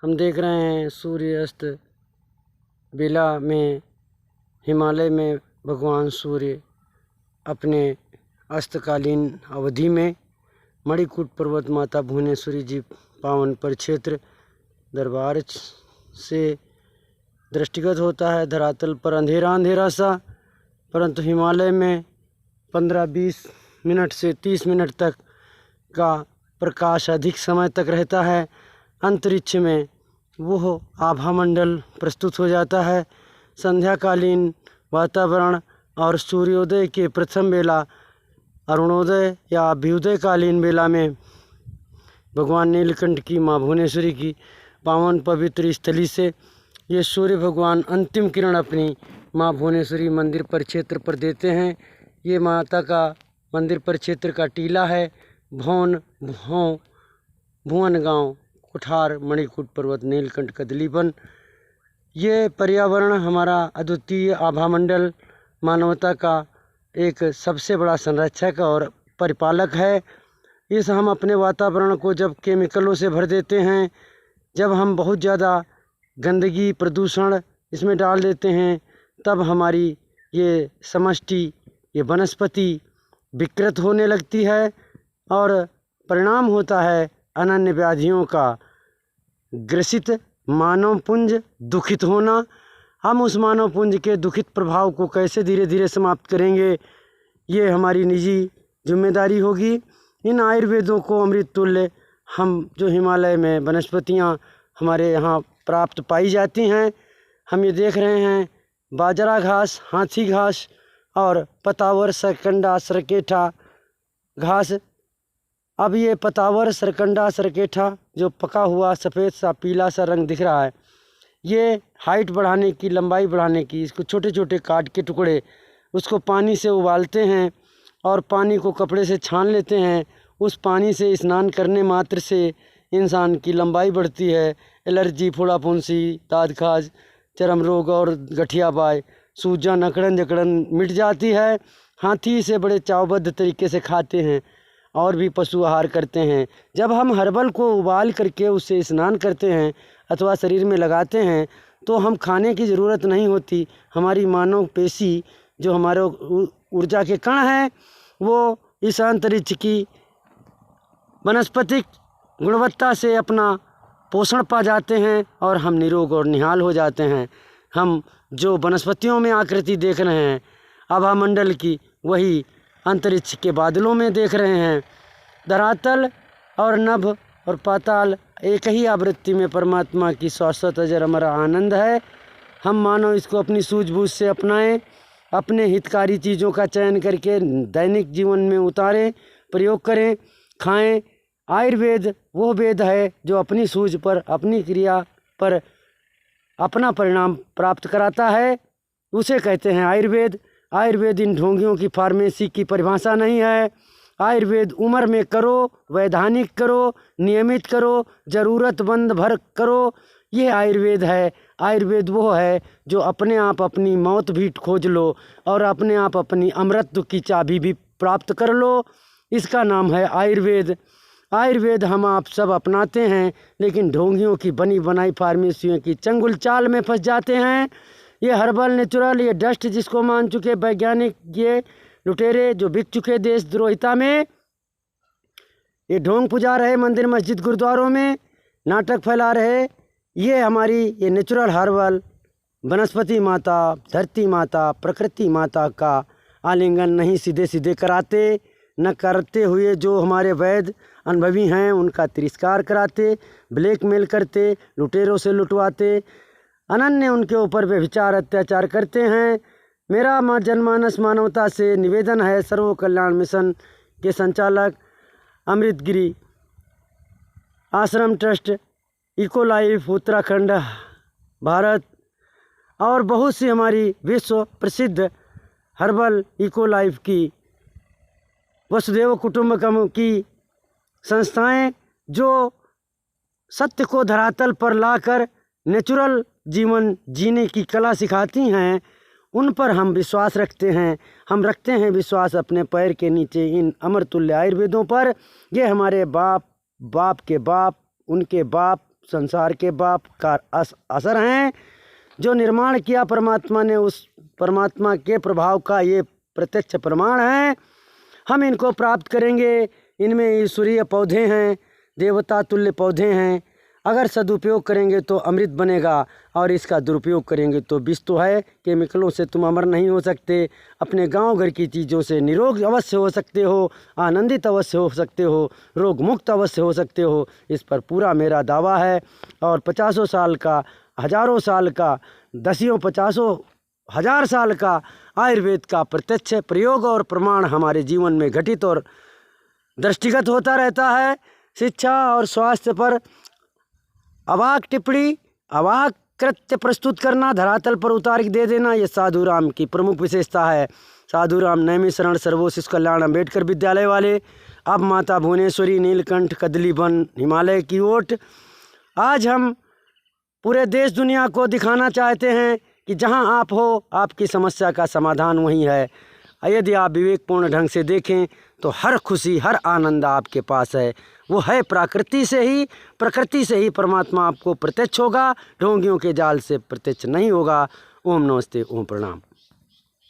हम देख रहे हैं सूर्यास्त बेला में हिमालय में भगवान सूर्य अपने अस्तकालीन अवधि में मणिकूट पर्वत माता भुवनेश्वरी जी पावन परिक्षेत्र दरबार से दृष्टिगत होता है। धरातल पर अंधेरा अंधेरा सा, परंतु हिमालय में 15-20 मिनट से 30 मिनट तक का प्रकाश अधिक समय तक रहता है। अंतरिक्ष में वो आभामंडल प्रस्तुत हो जाता है। संध्याकालीन वातावरण और सूर्योदय के प्रथम बेला अरुणोदय या अभ्युदयकालीन बेला में भगवान नीलकंठ की माँ भुवनेश्वरी की पावन पवित्र स्थली से ये सूर्य भगवान अंतिम किरण अपनी माँ भुवनेश्वरी मंदिर परिक्षेत्र पर देते हैं। ये माता का मंदिर परिक्षेत्र का टीला है। भुवन गांव कुठार मणिकूट पर्वत नीलकंठ कदलीबन। ये पर्यावरण हमारा अद्वितीय आभामंडल मानवता का एक सबसे बड़ा संरक्षक और परिपालक है। इस हम अपने वातावरण को जब केमिकलों से भर देते हैं, जब हम बहुत ज़्यादा गंदगी प्रदूषण इसमें डाल देते हैं, तब हमारी ये समष्टि ये वनस्पति विकृत होने लगती है और परिणाम होता है अनन्य व्याधियों का ग्रसित मानव पुंज दुखित होना। हम उस मानव पुंज के दुखित प्रभाव को कैसे धीरे धीरे समाप्त करेंगे, ये हमारी निजी जिम्मेदारी होगी। इन आयुर्वेदों को अमृत तुल्य हम जो हिमालय में वनस्पतियाँ हमारे यहाँ प्राप्त पाई जाती हैं, हम ये देख रहे हैं बाजरा घास, हाथी घास और पतावर सरकंडा सरकेठा घास। अब ये पतावर सरकंडा सरकेठा जो पका हुआ सफ़ेद सा पीला सा रंग दिख रहा है, ये हाइट बढ़ाने की, लंबाई बढ़ाने की, इसको छोटे छोटे काट के टुकड़े उसको पानी से उबालते हैं और पानी को कपड़े से छान लेते हैं। उस पानी से स्नान करने मात्र से इंसान की लंबाई बढ़ती है। एलर्जी, फोड़ा फुंसी, दाद खाज, चर्म रोग और गठिया बाय, सूजन, अकड़न जकड़न मिट जाती है। हाथी इसे बड़े चावबद्ध तरीके से खाते हैं और भी पशु आहार करते हैं। जब हम हर्बल को उबाल करके उससे स्नान करते हैं अथवा शरीर में लगाते हैं तो हम खाने की ज़रूरत नहीं होती। हमारी मानव पेशी जो हमारे ऊर्जा के कण हैं वो इस अंतरिक्ष की वनस्पतिक गुणवत्ता से अपना पोषण पा जाते हैं और हम निरोग और निहाल हो जाते हैं। हम जो वनस्पतियों में आकृति देख रहे हैं आभामंडल की, वही अंतरिक्ष के बादलों में देख रहे हैं। धरातल और नभ और पाताल एक ही आवृत्ति में परमात्मा की शाश्वत अजर अमर आनंद है। हम मानो इसको अपनी सूझबूझ से अपनाएं, अपने हितकारी चीज़ों का चयन करके दैनिक जीवन में उतारें, प्रयोग करें, खाएं। आयुर्वेद वो वेद है जो अपनी सूझ पर, अपनी क्रिया पर अपना परिणाम प्राप्त कराता है, उसे कहते हैं आयुर्वेद। आयुर्वेद इन ढोंगियों की फार्मेसी की परिभाषा नहीं है। आयुर्वेद उम्र में करो, वैधानिक करो, नियमित करो, ज़रूरतमंद भर करो, ये आयुर्वेद है। आयुर्वेद वो है जो अपने आप अपनी मौत भी खोज लो और अपने आप अपनी अमृत की चाबी भी प्राप्त कर लो, इसका नाम है आयुर्वेद। आयुर्वेद हम आप सब अपनाते हैं, लेकिन ढोंगियों की बनी बनाई फार्मेसियों की चंगुल चाल में फंस जाते हैं। ये हर्बल, नेचुरल, ये डस्ट जिसको मान चुके वैज्ञानिक, ये लुटेरे जो बिक चुके देशद्रोहिता में, ये ढोंग पुजा रहे मंदिर मस्जिद गुरुद्वारों में, नाटक फैला रहे। ये हमारी ये नेचुरल हर्बल वनस्पति माता, धरती माता, प्रकृति माता का आलिंगन नहीं सीधे सीधे कराते, न करते हुए जो हमारे वैद्य अनुभवी हैं उनका तिरस्कार कराते, ब्लैकमेल करते, लुटेरों से लुटवाते, अनन्य उनके ऊपर व्यभिचार अत्याचार करते हैं। मेरा जनमानस मानवता से निवेदन है, सर्व कल्याण मिशन के संचालक Amritgiri Ashram trust, eco life Uttarakhand Bharat और बहुत सी हमारी विश्व प्रसिद्ध हर्बल इको लाइफ की, वसुदेव कुटुंबकम की संस्थाएं जो सत्य को धरातल पर लाकर नेचुरल जीवन जीने की कला सिखाती हैं, उन पर हम विश्वास रखते हैं। हम रखते हैं विश्वास अपने पैर के नीचे इन अमरतुल्य आयुर्वेदों पर। ये हमारे बाप, बाप के बाप, उनके बाप संसार के बाप का असर हैं। जो निर्माण किया परमात्मा ने, उस परमात्मा के प्रभाव का ये प्रत्यक्ष प्रमाण है। हम इनको प्राप्त करेंगे। इनमें ईश्वरीय पौधे हैं, देवता तुल्य पौधे हैं। अगर सदुपयोग करेंगे तो अमृत बनेगा, और इसका दुरुपयोग करेंगे तो विष तो है। केमिकलों से तुम अमर नहीं हो सकते। अपने गांव घर की चीज़ों से निरोग अवश्य हो सकते हो, आनंदित अवश्य हो सकते हो, रोग मुक्त अवश्य हो सकते हो। इस पर पूरा मेरा दावा है। और 50 साल का, हजारों साल का, 10-50 हजार साल का आयुर्वेद का प्रत्यक्ष प्रयोग और प्रमाण हमारे जीवन में घटित और दृष्टिगत होता रहता है। शिक्षा और स्वास्थ्य पर अवाक टिप्पणी, अवाक कृत्य प्रस्तुत करना, धरातल पर उतार के दे देना, ये साधु राम की प्रमुख विशेषता है। साधु राम नैमिषारण्य सर्वो शिशु कल्याण अम्बेडकर विद्यालय वाले, अब माता भुवनेश्वरी, नीलकंठ कदलीवन हिमालय की ओट। आज हम पूरे देश दुनिया को दिखाना चाहते हैं कि जहां आप हो, आपकी समस्या का समाधान वहीं है। यदि आप विवेकपूर्ण ढंग से देखें तो हर खुशी, हर आनंद आपके पास है। वो है प्रकृति से ही परमात्मा आपको प्रत्यक्ष होगा, ढोंगियों के जाल से प्रत्यक्ष नहीं होगा। ओम नमस्ते, ओम प्रणाम।